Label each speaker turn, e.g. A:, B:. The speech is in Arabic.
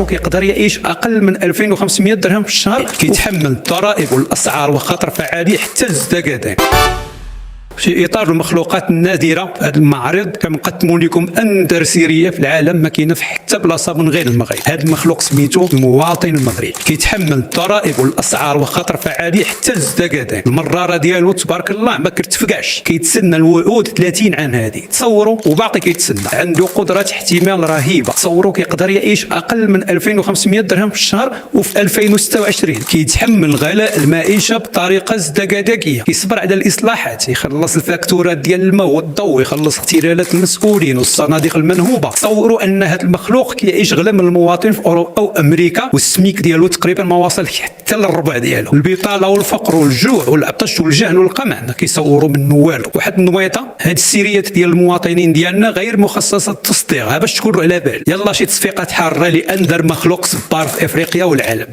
A: كيقدر يعيش اقل من 2500 درهم في الشهر، كيتحمل الضرائب والاسعار وخطر فعالي حتى الزكاه. في اطار المخلوقات النادره في هذا المعرض كنقدموا لكم اندر سيريه في العالم ما كاينه في حتى بلاصه من غير المغرب. هذا المخلوق سميتو المواطن المغربي، كيتحمل الضرائب والاسعار وخطر فعالي حتى الزكاه. المراره ديالو تبارك الله ما كتفقعش، كيتسنى الوعود 30 عام هذه، تصوروا وباقي كيتسنى. عنده قدره احتمال رهيبه، تصوروا كيقدر يعيش اقل من 2500 درهم في الشهر وفي 2026 كيتحمل غلاء المعيشه بطريقه ازدكاكيه، كيصبر على الاصلاحات، يخلص الفاكتورات ديال الماء والضوء، يخلص اختلالات المسؤولين والصناديق المنهوبه. تصوروا ان هذا المخلوق كيعيش غلا من المواطن في اوروبا او امريكا، والسميك ديالو تقريبا ما واصل حتى للربع ديالو. البطاله والفقر والجوع والعطش والجهل والقمع ما كيصوروا منه والو. واحد النويطه، هذه السيريات ديال المواطنين ديالنا غير مخصصه للتصدير، باش تكونوا على بال. يلا شي تصفيقات حاره لانذر مخلوق صبار في افريقيا والعالم.